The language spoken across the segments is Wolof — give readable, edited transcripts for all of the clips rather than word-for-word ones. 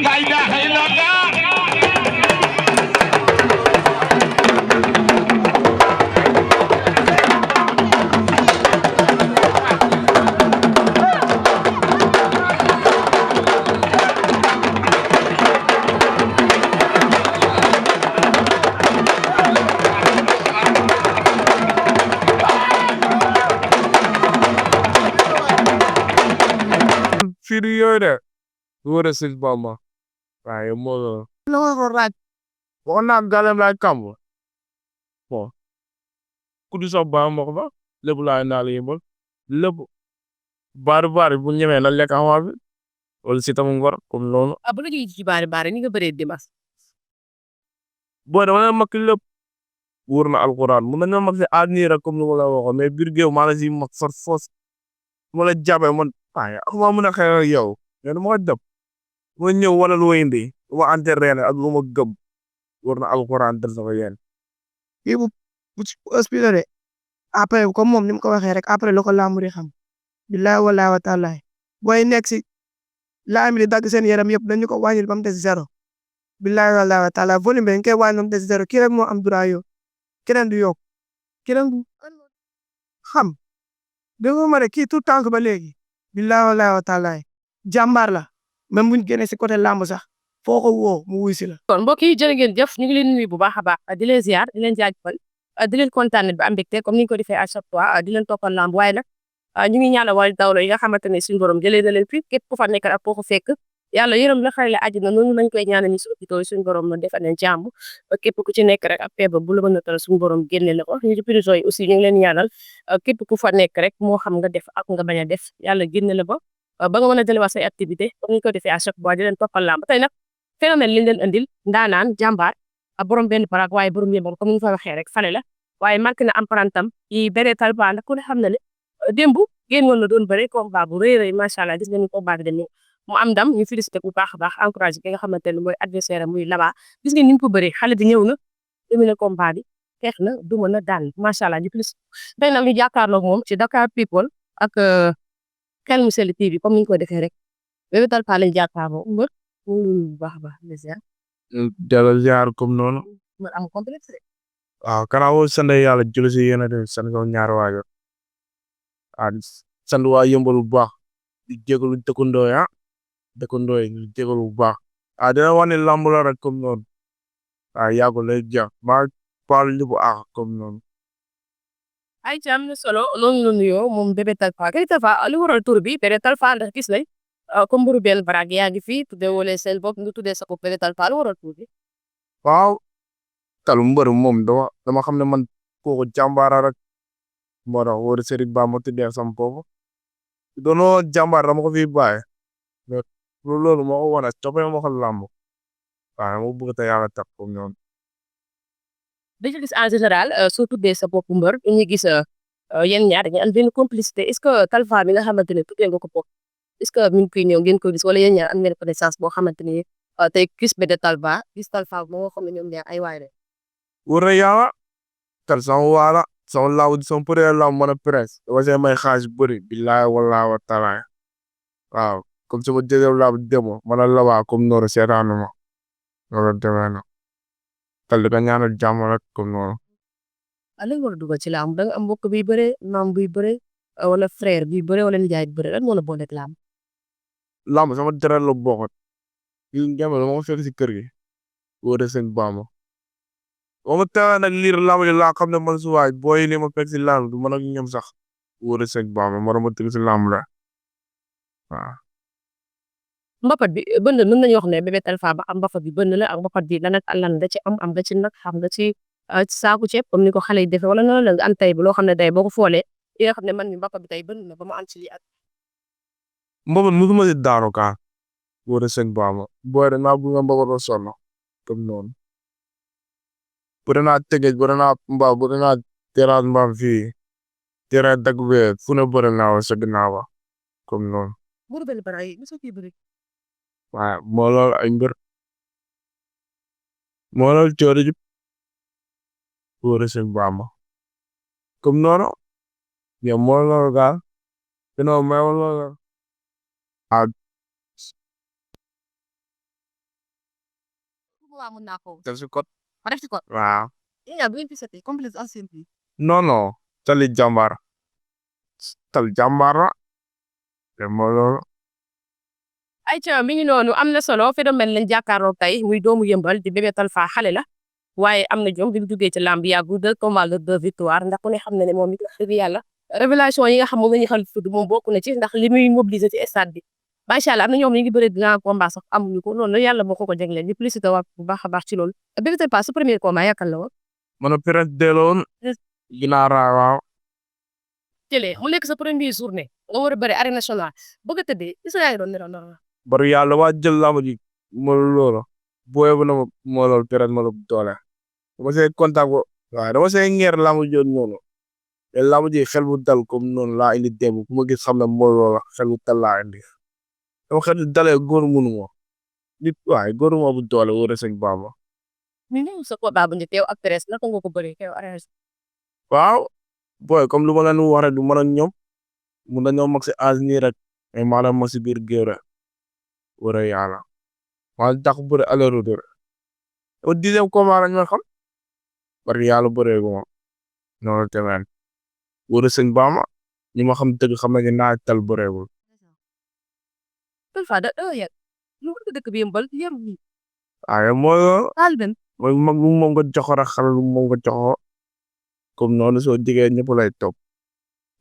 La ilaha illallah. Firi yooyu de wóor sëñ Bamba waaye moo la ko raaj boo naan galem laay kàmb bon ku du sax baa mbokk ba lépp laay naa la yëmbal lépp baari bu ñemee na lekk awa bi wala si tamu ngor comme noonu bu la ñuy ci baari ni nga bëree dimas boo dama leen mag lépp wóor na alxuraan mun nañoo mag si avenir rek comme ni ma la waxoon mais biir géew maa la si mag far foos ma la jàppee man waaye ak ma mën a xeex ak yow mais dama ko def ma ñëw wala lu indi ma entraîné ak lu ma gëm war na alxuraan dal sama yéen. kii bu hospitalisé de après comme moom ni mu ko waxee rek après la ko làmb di xam billahi wallahi wa taala booy nekk si laam di dagg seen yaram yëpp dañu ko wàññil ba mu des zéro billahi wallahi wa taala volume bi dañ koy wàññil ba mu des zéro kii rek moo am droit yokk keneen du yokk keneen du xam dégg nga ma ne kii tout tànk ba léegi billahi wallahi wa taala jàmbaar la même buñ génnee si côté làmb sax foo ko woo mu wuy si la. kon mbokk yi jërë ngeen jëf ñu ngi leen nuyu bu baax a baax di leen ziar di leen jaajëfal di leen kontaane ba am mbégte comme ni ñu ko defee à chaque fois di leen toppal lamb waaye nag ñu ngi ñaanal wàllu dawlo yi nga xamante ne suñu borom jëlee na leen fi képp ku fa nekk ak koo ko fekk yàlla yërëm la xarale àjjana noonu lañ koy ñaanal ñu suñu hôpitaux yi suñu borom ma defal leen jàmm ba képp ku ci nekk rek ak feebar bu la mën a tal suñu borom génne la ko ñu ci prison yi aussi ñu ngi leen ñaanal képp ku fa nekk rek moo xam nga def ak nga bañ a def yàlla génne la ba ba nga mën a delluwaat say activité comme ni ñu ko defee à chaque fois di leen toppal lamb tey nag phénomène li ñu leen andil ndaanaan jàmbaar ak borom benn paraak waaye borom yëmbal comme ni ñu ko waxee rek fale la waaye marqué na empreinte am yi béré talba ndax ku ne xam na ne démb génn woon na doon bëre combat bu rëy rëy macha allah gis nga ni combat bi demee mu am ndam ñu félicité bu baax a baax encouragé ki nga xamante ne mooy adversaire am muy Laba gis nga ni mu ko bëree xale bi ñëw na dominé combat bi xeex na duma na daan macha allah ñu félicité tey nag ñu jàkkaarloog moom ci Dakar People ak Xel mu Sell TV comme ni ñu ko defee rek bébé talpa lañ jàkkaarloo mbër mu bu baax a baax les ziar dalal ziar comme noonu mbër am complexe de waaw kanaa woo sant yàlla julli si yéen a dem sant ko ñaari waajur ah sant waa yëmbal bu baax di jégalu dëkkandoo ya dëkkandoo yi di jégalu bu baax dina wax ne lamb la rek comme noonu yàggul lay jeex maa paal li bu comme noonu. ay ci am na solo loolu la nuyoo moom bébé talpa kay talpa li waral tur bi bébé talpa ndax gis nañ comme mburu benn baraag yaa ngi fi tuddee wala seen bopp nga tuddee sa bopp bébé talpa lu waral tur bi waaw talu mbër moom dama xam ne man kooku jàmbaara rek moo tax wóor Serigne Ba ma tuddee sama bopp doonoo jàmbaar dama ko fi bàyyi loolu moo ko wane toppee ma ko làmb waaw ma bëgg te yàlla tax comme noonu. dañu gis en général soo tuddee sa bopp mbër ñu gis yéen ñaar dañuy am benn complicité est-ce que talfa bi nga xamante ne tuddee nga ko bopp est-ce que mi ngi koy ñëw ngeen ko gis wala yéen ñaar am ngeen connaissance boo xamante ni tey gis be de talfa gis talfa moo xam ne ñoom ñaar ay waay rek wóor na yàlla tal sama waala sama laaw sama përee laaw mën a presse dama see may xaalis bëri billahi wallahi wa taala waaw comme sama deuxième laaw demo mën a lawaa comme noonu seetaanu ma loolu demee na tal di ko ñaanal jàmm rek comme noonu. lan war a dugal ci laam da nga am mbokk biy bëre maam buy bëre wala frère biy bëre wala nijaay bi bëre lan moo la booleeg laam lamb sama deret la bokk yi ngeen ma ma fekk si kër gi wóor na sëñ Bamba ba ma tawee nag liir lamb ji laa xam ne man su waay booy li ma fekk si lamb du man ak ñoom sax wóor na sëñ Bamba ma tëgg si lamb la waaw. mbapat bi bënn mën nañu wax ne bébé talfa ba am mbapat bi bënn la ak mbapat bi lan ak lan da ci am nga ci nag xam nga ci saaku ceeb comme ni ko xale yi defee wala noonu la nga am tey bi loo xam ne day boo ko foolee yi nga xam ne man mi mbapat bi tey bënn na ba ma am ci lii ak mbapat musuma si daanu kaa wóor na sëñ Bamba booy de naa bëgg mbapat ba sonn comme noonu bu dee naa tëgëj bu dee naa mbaa bu dee naa terrasse mbaam fii terrain dagg bee fu ne bëri naa wa sa ginnaaw ba comme noonu mburu benn bara yi mosoo kii bëri waaye moo lool ay mbir moo lool coori ji wóor na sëñ Bamba comme noonu mais mooy loolu daal sinon may loolu ah waaw mun naa ko def si code ma def ci ko waaw yaa bu ngeen fi setee complexe ancien bi non non tali jàmbaar la te mooy loolu ayca mi ngi noonu am na solo phénomène lañ jàkkaarloo tey muy doomu yëmbal di Bébé Talfa xale la waaye am na jom bi mu duggee ci làmb yàggul 2 combats la 2 victoire ndax ku ne xam na ne moom it wax dëgg yàlla révélation yi nga xam moom la ñuy xal tudd moom bokk na ci ndax li muy mobiliser ci stade bi macha allah am na ñoom ñu ngi bëri grand combat sax amuñu ko loolu yàlla moo ko jagleel ñu félicité waat bu baax a baax ci loolu Bébé Talfa sa premier combat yaakaar la woon man a péré deeloon ginaara waaw jëlee mu nekk sa premier journée nga war a bëri arène nationale bëgg a tëddee isa yaa ngi doon nelaw noonu bari yàlla waa jël làmb ji mooy loolu booy bu na ma moo loolu péré ma la doole dama see contact ko waaw dama see ngeer làmb ji noonu te làmb ji xel bu dal comme noonu laa indi démb ku ma gis xam ne mooy loolu xel bu dal laa indi dama xel bu dalee góor mënu ma nit waaye góor ma bu doole wóor a sëñ Bamba mi ñëw sa combat bu njëkk yow ak Thérèse naka nga ko bëree yow arène waaw booy comme lu ma leen wax rek du mën a ñoom mun nañoo mag si âge nii rek mais maanaam mag si biir géew rek wóor a yàlla maa tax bëri aller retour au 10e combat lañ ma xam parce que yàlla bëree ko ma noonu tamit wóor a sëñ Bamba ñi ma xam dëgg xam nañu naa tal bëreegul Talfa da yàgg lu ko dëkk bi yëmbal yëm bi waaye mooy Alben mooy mag lu moom nga joxo rek xale lu moom nga joxo comme noonu soo digee ñëpp lay topp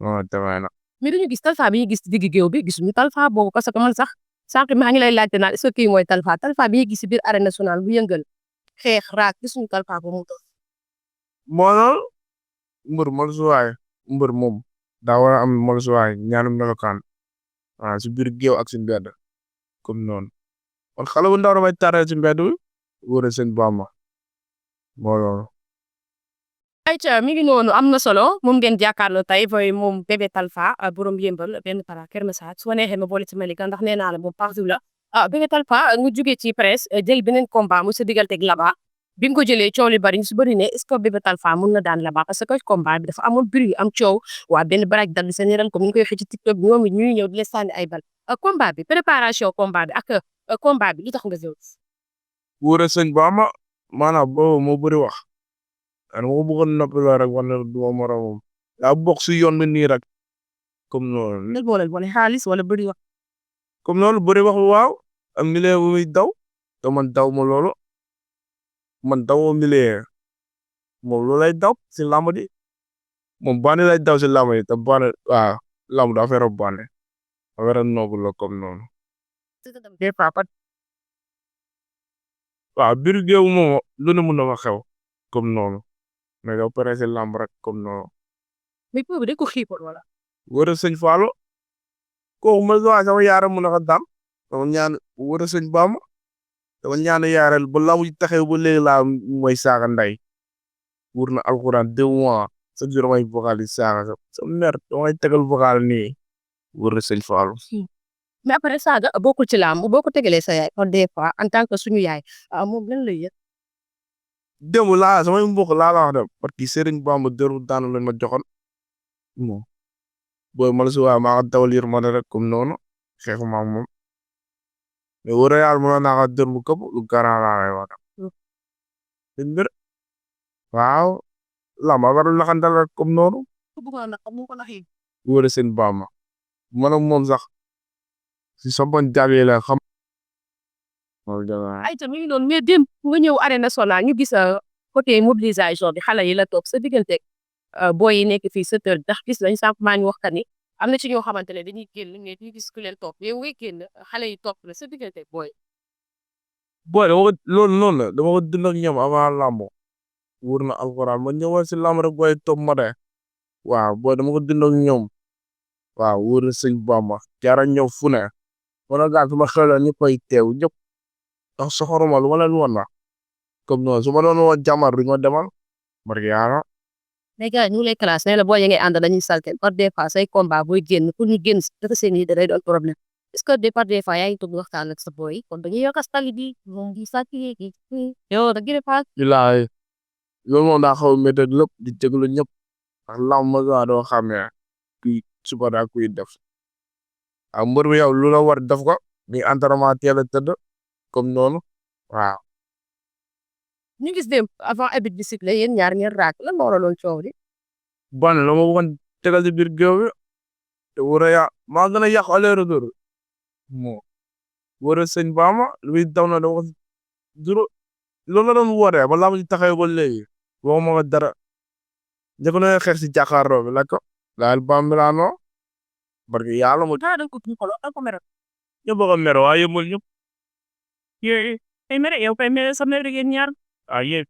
noonu tamit nag mais dañu gis Talfa bi ñu gis ci digg géew bi gisuñu Talfa boobu parce que man sax sànq maa ngi lay laajte naan est-ce que kii mooy Talfa bi ñu gis ci biir arène nationale bu yëngal xeex raak gisuñu Talfa ba mu toll. moo lool mbër molsuwaay mbër moom daa war a am molsuwaay ñaanu melokaan waaw si biir géew ak si mbedd comme noonu kon xale bu ndaw damay taree si mbedd bi wóor a sëñ Bamba moo loolu ayca mi ngi noonu am na solo moom ngeen jàkkaarloo tey mooy moom Bébé Talfa borom yëmbal benn para Kër Massar su ma neexee ma boole ci Malika ndax nee naa la moom partout la Bébé Talfa nga jugee ci presse jël beneen combat mu sa digganteeg Laba bi nga ko jëlee coow li bari ñu su bëri ne est-ce que Bébé Talfa mun na daan Laba parce que combat bi dafa amoon bruit am coow waa benn baraj dal seen yaram comme ni ñu koy waxee ci TikTok bi ñoom it ñuy ñëw di la sànni ay bal combat bi préparation combat bi ak combat bi lu tax nga jël. wóor a sëñ Bamba maanaam boobu moo bëri wax an moo bëggoon noppi la rek wala du ma moromam daa bokk si yoon bi nii rek comme noonu lan moo leen boole xaalis wala bëri wax. comme loolu bëri wax waaw am milieu bu muy daw te man daw ma loolu man dawoo milieu moom loolu lay daw si làmb ji moom bànn lay daw si làmb ji te bànn waaw làmb daa fere bànn affaire noobu la comme noonu des fois pas waaw biir géew moom lu ne mun na fa xew comme noonu mais yow pare si làmb rek comme noonu mais boobu dañ ko xiipoon wala. wër a sëñ Fallou kooku ma waa sama yaara mun a ko daan dama ñaan wër a sëñ Bamba dama ñaan yaareel ba làmb ji taxaw ba léegi laa mooy saaga nday wur na alxuraan 2 mois sa jour may vocal yi saaga sa mer damay tegal vocal nii wër a sëñ Fallou mais après saaga bokkul ci làmb boo ko tegalee sa yaay kon des fois en tant que suñu yaay moom lan lay yëg. démb laa samay mbokk laa la wax de parce que Serigne Bamba dëru daanu lañ ma joxoon bon booy ma la si waaye maa ko dawal yërmande rek comme noonu xeexu ma moom mais wóor na yàlla mën naa ko dër bu këpp lu garaan laa lay wax mbir waaw lama warul naxantal rek comme noonu wóor a seen Bamba man ak moom sax si soppon jàggee la xam ay tamit noonu mais démb nga ñëw arène nationale ñu gis côté mobilisation bi xale yi la topp sa diggante booy yi nekk fii 7 heures ndax gis nañ sànq maa ngi wax ka ni am na ci ñoo xamante ne dañuy génn mais duñu gis ku leen topp yow ngay génn xale yi topp la sa diggante booy. booy dama ko loolu noonu la dama ko dund ak ñoom avant lamb wóor na alxuraan ma ñëwoon si lamb rek booy topp ma de waaw booy dama ko dund ak ñoom waaw wóor na sëñ Bamba jaara ñëw fu ne wala gaal su ma xelal ñu koy teew ñëpp ndax soxoruma lu ma leen woon la comme noonu su ma doon woon jàmmar duñ ma demal barke yàlla mais gars ñu ngi lay classe ne la boo yëngee ànd dañuy salté par des fois say combat booy génn pour ñu génn dafa seen yi da day doon problème est-ce que par des fois yaa ngi toog waxtaan ak sa boy kon dañuy yokk astali bi moom di sàcc yi yow da gën a paas. bilaay loolu moom daa xaw a métti lépp di déglu ñëpp ndax lamb ma gaa doo xamee kuy suba daa kuy def waaw mbër mi yow lu la war def ko ni entraînement teel a tëdd comme noonu waaw. ñu gis démb avant arbitre bi sifflé yéen ñaar ngeen raak lan moo waraloon coow li. ban la ma bëggoon tegal ci biir géew bi te war a yàq maa gën a yàq aller retour moo war a sëñ Bama lu muy daw na dama ko juróom loolu la doon wootee ba laa ma ci taxawee ba léegi waxuma ko dara njëkk na xeex si jàkkaarloo bi la ko daal Bam Milano parce que yàlla mu da nga ko kii xolo da nga ko mere. ñu bëgg a mer waaye yëmul ñëpp yooyu kay mere yow kay mere sa mere yéen ñaar. ah yéen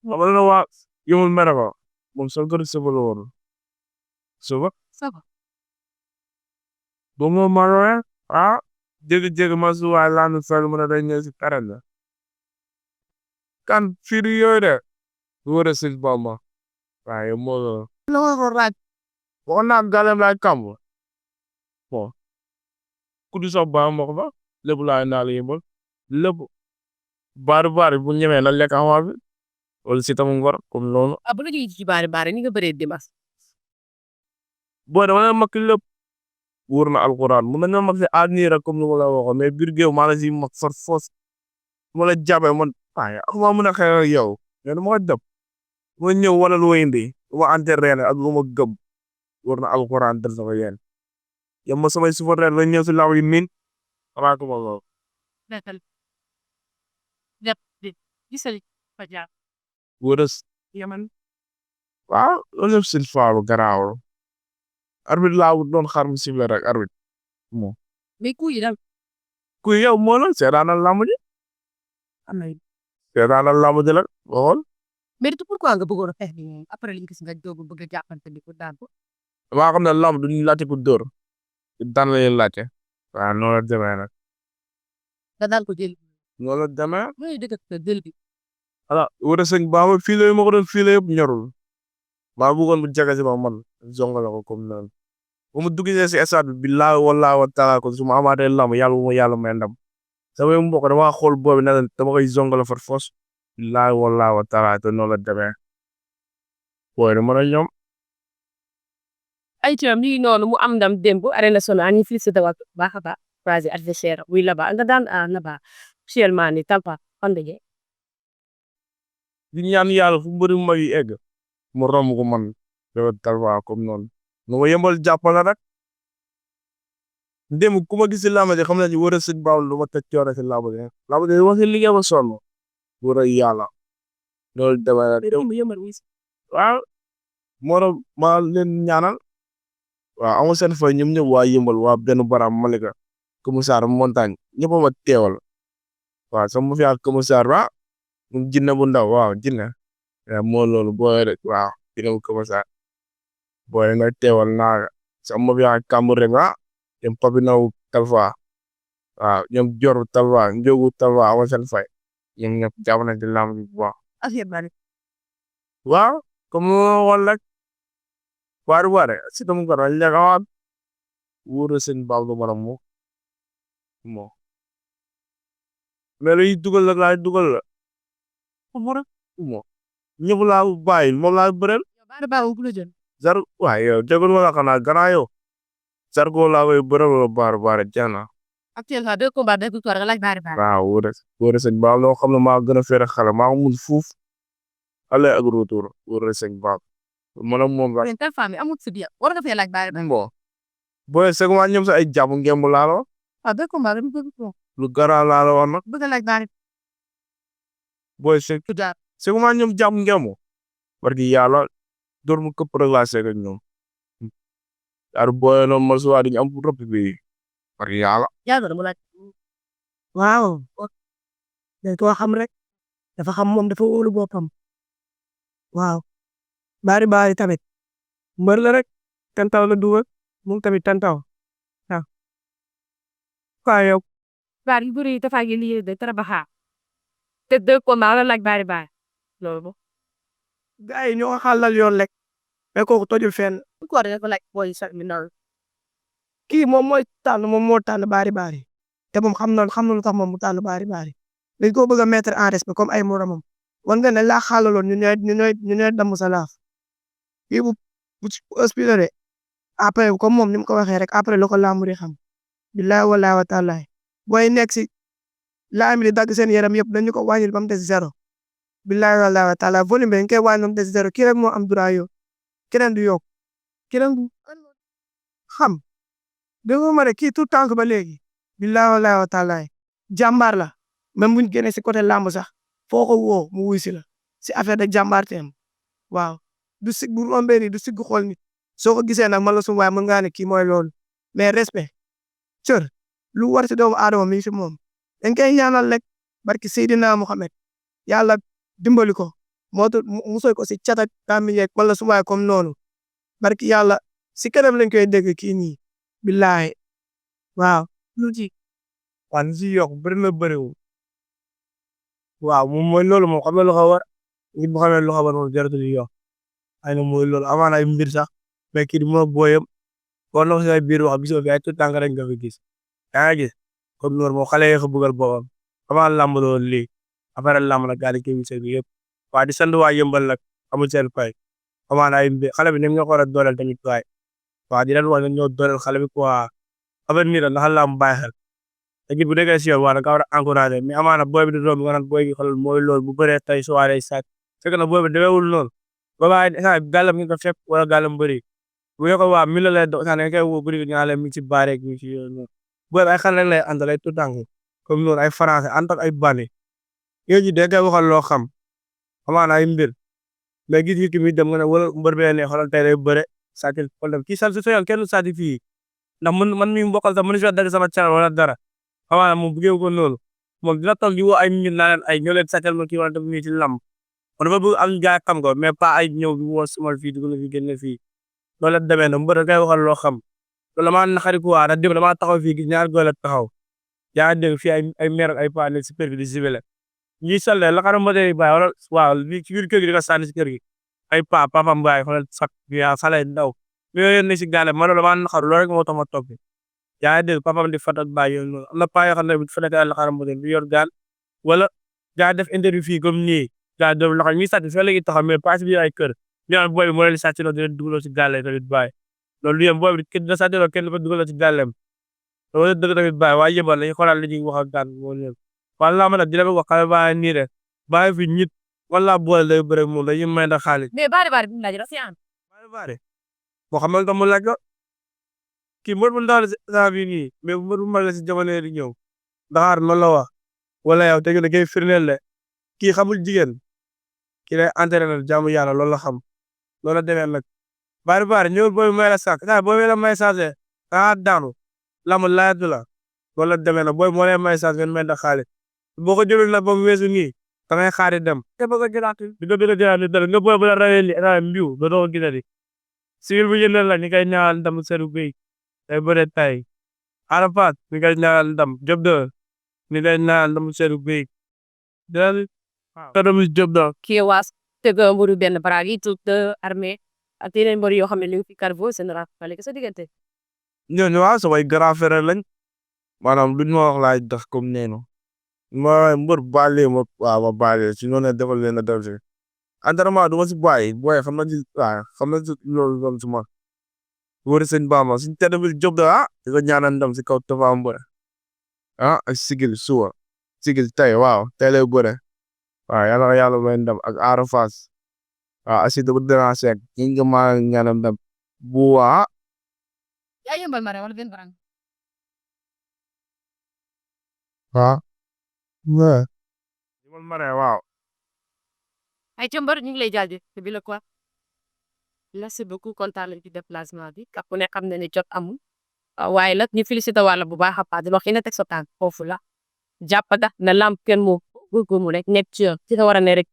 xam nga waa yëmul mere ko moom sol ko suba la woon suba ça va. ba mu maroo ah jékki-jékki ma su waay laa nu sol mu ne day ñëw si terrain la kan firi yooyu de wóor a si Bamba waaye moo la ko raaj boo naan galem laay kamb bon ku du sob ba mbokk ba lépp laay naa la yëmbal lépp baari bu ñemee na lekk awa bi wala si tamu ngor comme noonu bu la ñuy ci baari ni nga bëree dimanche. boo dama ne mag lépp wóor na alquran mun nañoo mag si avenir rek comme ni ma la waxoon mais biir géew maa la si mag far foos ma la jàppee man waaye ak ma mën a xeex ak yow mais dama ko def ma ñëw wala lu indi ma entraîné ak lu ma gëm wóor na alquran dal sama yéen yow ma samay supporter la ñëw si laaw yi miin xanaa ko ma lool nekkal lépp di gisal fa jaar. wóor a yaman waaw loolu yëpp si faalu garaawul arbitre laa doon xaar mu siffler rek arbitre moo mais ku yi daal kuy yow moo la seetaanal lamb ji am na seetaanal lamb ji la waxoon mais du pourquoi nga bëggoon a xeex bi moom après li nga gis nga doog a bëgg a jàppante ni ko daan ko. maa xam ne lamb duñu laajte ku dóor daan la ñuy laajte waaw noonu la demee nag nga daan ko jël. noonu la demee mooy dëgg ak jël bi. voilà wóor a sëñ Bamba fii la ma ko doon fii la yëpp ñorul maa bëggoon bu jege si ma man zongale ko comme noonu bu mu duggee si stade bi billaahi wallaahi wa taala ko su ma amaatee lamb yàlla bu ma yàlla may ndam samay mbokk dama xool boobu ne leen dama koy zongale far fos billaahi wallaahi wa taala te noonu la demee booy de mën a ñoom ay coom ñu ngi noonu mu am ndam démb arène nationale ñu félicité waat baax a baax croisé adversaire wuy Laba nga daan Laba actuellement ni Talfa fan la jee. di ñaan yàlla fu mbëri mag yi egg mu romb ko man dafa Talfa comme noonu nu ma yëmbal jàppale rek démb ku ma gis si làmb ji xam ne war a sëñ Baaw lu ma teg coore si làmb ji ma si liggéey ba sonn war a yàlla loolu demee rek waaw moo tax ma leen ñaanal waaw amul seen fay ñoom ñëpp waa yëmbal waa benn baram Malika commissaire montagne ñëpp a ma teewal waaw sama fi ak commissaire ba mu jinne bu ndaw waaw jinne moo loolu booy rek waaw jinne bu commissaire booy nga teewal naa sama fi ak kàmbur rek ñoom Papinaw Talfa waaw ñoom Jor Talfa Njogu Talfa amul seen fay ñoom ñëpp jàpp nañ ci lamb bi bu baax waaw comme wala waare si tam ko dañ la xawaat wóor na seen baal du mën a moo mais luy dugal la laay dugal la moo ñëpp laa bàyyi moom laa bëreel jar waaye yow jagul wala xanaa gannaaw yow jar ko laa koy bëreel wala baare jana actuellement 2 combats 2 victoires nga laaj baare. waaw wóor na seen baal loo xam ne maa gën a fere xale maa ko mun fuuf aller ak retour wóor na seen baal man ak moom la Talfa mi amul si biir war nga fee laaj baare. bon booy seg ma ñoom sa ay jàpp ngemb laa la ah 2 combats lu gara laa la wax nag bëgg a laaj baare. booy seg ma ñoom jàpp ngemb parce que yàlla door mu këpp rek laa seeg ak ñoom ar booy noonu ma suwaa diñu am rëpp bi parce que yàlla yàlla dama laaj. waaw dañ ko xam rek dafa xam moom dafa wóolu boppam waaw baari tamit mbër la rek tantaw la dugal moom tamit tantaw waaw waaye yow baar yu bëri dafa ngi liggéey de trabaxa te 2 combats la laaj baare loolu gars yi ñoo xàllal yoon rek mais kooku tojul fenn ko dafa laaj booy sax mi ndaw kii moom moo tànn baari te moom xam na lu tax moom mu tànn baari dañ ko bëgg a mettre en respect comme ay moromam wan nga ne laa xàllaloon ñu ñooy damm sa laaf kii bu aspiré après comme moom ni mu ko waxee rek après la ko làmb di xam billahi wallahi wa taala booy nekk si làmb di dagg seen yaram yëpp dañu ko wàññil ba mu des zéro billahi wallahi wa taala volume bi dañ koy wàññi ba mu des zéro kii rek moo am droit yow keneen du yokk keneen du xam dégg nga ma ne kii tout tànk ba léegi billahi wallahi wa taala jàmbaar la même buñ génnee si côté làmb sax foo ko woo mu wuy si la si affaire de jàmbaarteem waaw du sig bu rombee ni du sigg xool nit soo ko gisee nag man la suñu waaye mën ngaa ne kii mooy loolu mais respect cër lu war si doomu aadama mi ngi si moom dañ koy ñaanal rek barki Seydina Muhammad yàlla dimbali ko moo tax musal ko si cat ak kàmmi yeeg wala suñu waaye comme noonu barki yàlla si kanam lañ koy dégg kii nii billahi waaw lu ci wan si yokk bëri na bëriwul waaw moom mooy loolu moom xam nga lu ko war nit bu xamee lu ko war moom jaratul yokk ay na mooy loolu avant ay mbir sax mais kii di moo booyam boo na ko si ay biir wax gisoo fi ay tout tànk rek nga fi gis yaa ngi gis comme noonu moom xale yi ko bëggal boppam avant làmb loolu lii après làmb nag gaa di koy gisee bi yëpp waa di sant waa yëmbal nag amul seen fay avant ay mbir xale bi ni nga ko war a dooleel tamit waay waa di leen wax ne ñoo dooleel xale bi quoi avenir la ndax làmb bàyyi xel équipe bu nekkee si yoon waa da nga war a encouragé mais amaana booy bi di doon nga naan booy bi xoolal mooy loolu bu bëree tey soirée sàcc fekk na booy bi demeewul noonu ba bàyyi instant gàllam ngi ko fekk wala gàllam bëri bu ñu ko waa mi la lay dox instant da nga koy woo bëri ñaa leen mi ngi ci baareeg mi ngi ci yoon noonu booy bi ay xale rek lay àndal ay tout tànk comme noonu ay français ànd ak ay bandi yooyu ji da nga koy waxal loo xam amaana ay mbir mais gis ki mi dem nga ne wala mbër bee ne xoolal tey day bëre sàcc xool dem kii sàcc si yoon kenn sàcc fii ndax man mi mbokkal sax mënu si dagg sama channel wala dara xamaa moom bëggee ko loolu moom dina toog di woo ay nit naa leen ay ñoo leen sàccal ma kii wala def nii ci lamb kon dafa bëgg am jaay xam ko mais pas ay ñëw di woo sumal fii dugg na fi génn fii loolu la demee na mbër ngay waxal loo xam loolu damaa naxari ko waa dem damaa taxaw fii gis ñaar góor taxaw yaa ngi dégg fii ay mère ak ay paa nekk si kër gi di sibile ñuy salle la xaram motee baay wala waaw li ci biir kër gi di ko sànni si kër gi ay papa mbaay xoolal sax yaa xale ndaw mais yooyu ne si gaale man damaa naxaru loolu rek moo tax ma topp yaa ngi dégg papam di fatat bàyyi yoon noonu am na paa yoo xam ne bu fa nekk la xaram motee du yor gaal wala gaa def interview fii comme nii gaa doom loxo ñuy sàcc fa léegi taxaw mais pas si biir ay kër ñu naan booy bi moo leen sàcc loolu dina dugaloo si gaale tamit bàyyi loolu yëpp booy bi kenn dina sàcc loolu kenn dafa dugaloo si gàllem loolu dëgg tamit bàyyi waaye yëbal lañu xoolaat li ñuy wax ak gaan moo ñëw wala laa mën a dina wax xale bàyyi nii rek bàyyi fi nit wala boole day bëre moom dañuy may ndax xaalis mais bari bi mu laaj rek bari moo xam ne mu laaj ko kii mbër bu ndaw la si saa bii nii mais mbër bu mag la si jamono yi di ñëw Dakar loolu la wax wala yow tey da ngay firndeel le kii xamul jigéen kii lay entraîné jaamu yàlla loolu la xam loolu la demee nag bari ñëwul booy may la sàkk saa booy la may changé daanu lamb laajatu la loolu la demee nag booy moo lay may changé ngeen may ndax xaalis boo ko jëlul nag ba mu weesu nii da ngay xaari dem te ba ko jëlaat dara nga booy bu la rawee li mbiw ba doo ko gisati civil bu jëndal la ñu koy ñaanal ndam seru béy day bëre tay Arafat ñu koy ñaanal ndam Job de ñu koy ñaanal ndam seru béy dal kadam Job de kii waas tëgg mburu benn baraag yi tout armée ak yeneen mbër yoo xam ne ñu ngi fi Carrefour général fale sa diggante ñooñu waaw samay grand frère lañ maanaam luñ ma wax laay tax comme neenu ma mbër bàllee ma waaw ma bàllee si noonu defal leen a def si entraînement du ma si bàyyi booy xam na ci waaw xam na ci loolu loolu si ma wër sëñ Bamba suñ tedd bi Job de di ko ñaanal ndam si kaw Tapha Mbeur ak sigil suba sigil tey waaw tey lay bëre waaw yàlla may ndam ak Ada Fass waaw asida bu dana seek ñi nga ma ñaanal ndam bu waa yaa yëmbal mare wala benn barang waaw yëmbal mare waaw ay ca mbër ñu ngi lay jaajëf te bi la quoi merci beaucoup kontaan nañ ci déplacement bi ka ku ne xam na ne jot amul waaye nag ñu félicité wàlla bu baax a baax di wax yéen a teg sa tànk foofu la jàppata na lamp kenn moo góorgóorlu rek nekk ci yoon ci sa war a ne rek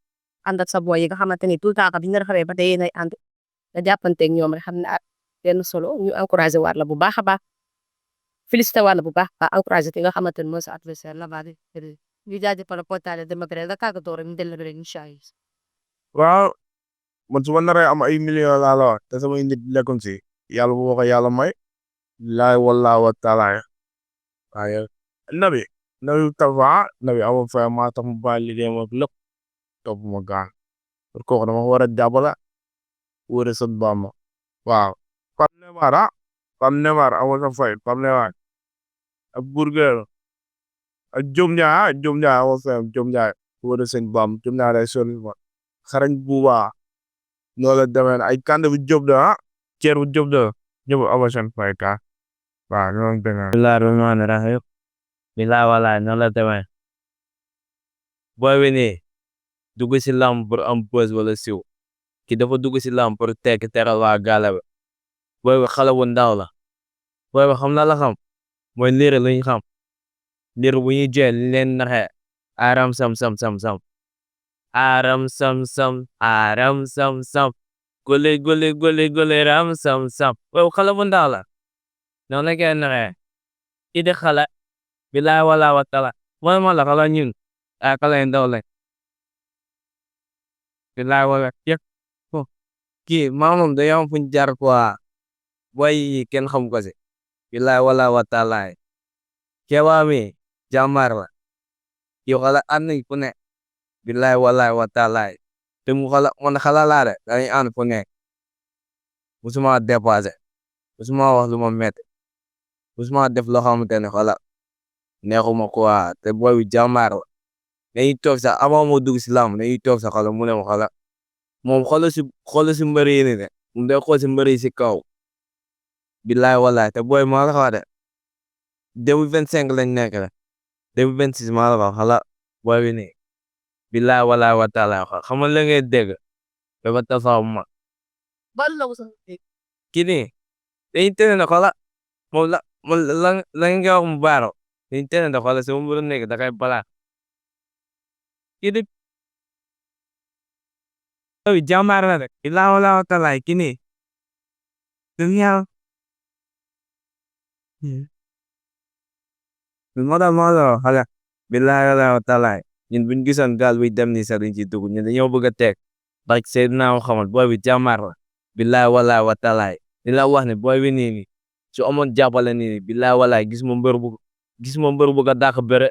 ànd ak sa boy yi nga xamante ni tout le temps bi nga xamee ba tey yéenay ànd nga jàppanteeg ñoom rek xam ne benn solo ñu encouragé waat la bu baax a baax félicité waat la bu baax a encouragé ki nga xamante ni mooy sa adversaire la baa ñu jaajëfal la portale dama bëre nga tàggatoo rek ñu dellu rek incha allah. waaw man su ma naree am ay millions laa la wax te sama nit lekkoon si yàlla bu ko yàlla may laay wallaahi wa taala waaye nabi Tapha nabi amul fay maa tax mu bàyyi liggéeyam ak lépp topp ma gaan kooku dama war a jàppale wër sët Bamba waaw Pam Neymar amoo sa fay Pam Neymar ak Burger ak Jom Ndiaye amoo fayam Jom Ndiaye wóor sëñ Bam Jom Ndiaye day sonn ma xarañ buuba noonu la demee ay kànd bu Diop da ceer bu Diop da ñëpp amoo seen fay ka waaw noonu demee. Bismillah rahmaan rahim. Bilaa walaay noonu la demee. booy bi nii dugg si lamb pour am buzz wala siw ki dafa dugg si lamb pour tekki teral waa gaale ba booy bi xale bu ndaw la booy bi xam na la xam mooy liir lu ñu xam liir bu ñuy jël leen naxee aram sam sam sam sam aram sam sam aram sam sam gole gole gole gole ram sam sam booy bi xale bu ndaw la noonu la koy naxee ki di xale bilaa wala wa tala mooy ma la xala ñun ay xale yu ndaw lañ bilaa wala yëg ko kii maamam dañoo am fuñ jaar quoi booy yi kenn xam ko si bilaa wala wa taala Keba mi jàmbaar la yow xala ànd nañ fu nekk bilaa wala wa taala te mu xala man xala laa de dañuy ànd fu nekk musuma dépassé musuma wax lu ma métti musuma def loo xamante ne xala neexuma quoi te booy bi jàmbaar la dañuy toog sax avant moo dugg si lamb dañuy toog sax xala mu ne ma xala moom xoolal si mbëri yi ni de moom day xool si mbëri yi si kaw billaay wallaay te booy maa la wax de 2025 lañ nekk la 2026 maa la wax xala booy bi nii billaay wallaay wa taala xam nga la ngay dégg dafa tasaw ma bal la ko sax kii nii dañuy tene na xala moom la nga wax mu baaro dañuy tene na xala sama mbëru nekk da kay balaa kii di oy jàmbaar la rek billaay wallaay wa taala kii nii dunya moo tax xale billaay wallaay wa taala ñun buñ gisoon gaal buy dem nii sax duñ ci dugg ñun dañoo bëgg a teg barke Seydina Muhammad booy bi jàmbaar la billaay wallaay wa taala di la wax ne booy bi nii nii su amoon jàppale nii billaay wallaay gis ma mbër bu ko dàq bëre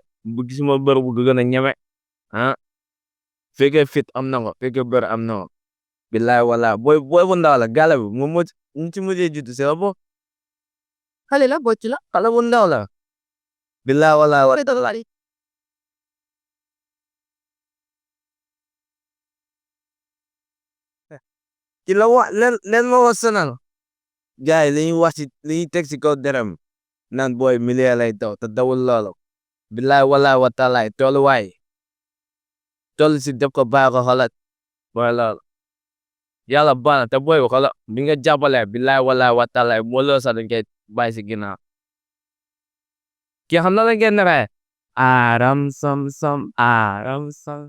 gis ma mbër bu gën a ñeme ah fekkee fit am na ko fekkee bëre am na ko billaay wallaay booy bu ndaw la gaale bi moom moo ñu ci mujjee jiitu c'est bon xale la bocc la xale bu ndaw la billaay wallaay wa ci la wax leen ma wax sonal gars yi li ñuy wax ci li ñuy teg si kaw derem naan booy milieu lay daw te dawul loolu billaay wallaay wa taalaay tolluwaay toll si def ko bàyyi ko xalaat booy loolu yàlla baax na te booy bi xala bi nga jàppalee billaay wallaay wa taalaay moo loolu sax dañ koy bàyyi si ginnaaw kii xam na la ngeen ree aram sam sam aram sam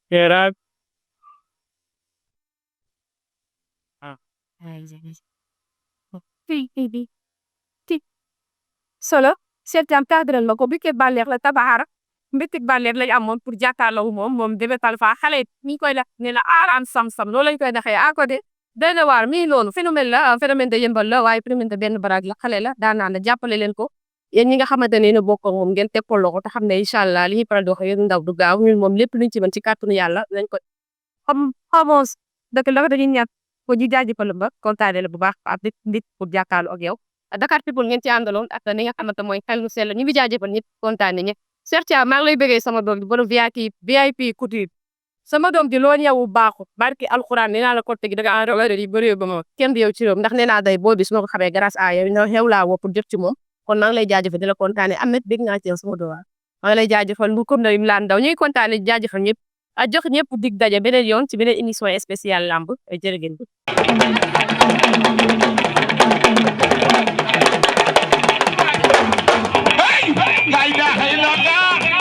kerak solo seetaan tàggal ma ko bi ke bànneex la tabaara mbéteg bànneex lañ amoon pour jàkkaarloo moom Débé Talfa xale mi koy la ne la aaraan sam-sam loolu lañ koy daxee à côté doy na waar mii loolu phénomène la phénomène de yëmbal la waaye phénomène de benn baraag la xale la daanaan la jàppale leen ko yéen ñi nga xamante ne bokk ak moom ngeen teg ko loxo te xam ne incha allah li ñuy faral di wax yéen ndaw du gaaw ñun moom lépp luñ ci mën ci kàttanu yàlla lañ ko xamoo dëkk la dañuy ñàkk ko ji jaajëfal ba kontaane la bu baax ab nit pour jàkkaarloo ak yow Dakar People ngeen ci àndaloon ak ni nga xamante mooy xel lu sell ñu ngi jaajëfal ñëpp kontaane ñëpp Cheikh Thiam maa ngi lay bëggee sama doom di borom VIP couture sama doom di loo ñëw baaxut barki alxuraan nee naa la côté gi da nga enrôler yi bëri ba ma kenn di yow ci réew ndax nee naa day boo bis ma ko xamee grâce à yow na xew laa woo pour jot ci moom kon maa ngi lay jaajëfal di la kontaane Ahmed bëgg naa ci yow sama doom maa ngi lay jaajëfal lu comme na yu laan ndaw ñuy kontaane jaajëfal ñëpp a jox ñëpp dig daje beneen yoon ci beneen émission spéciale lamb jërë ngeen La ilaha illallah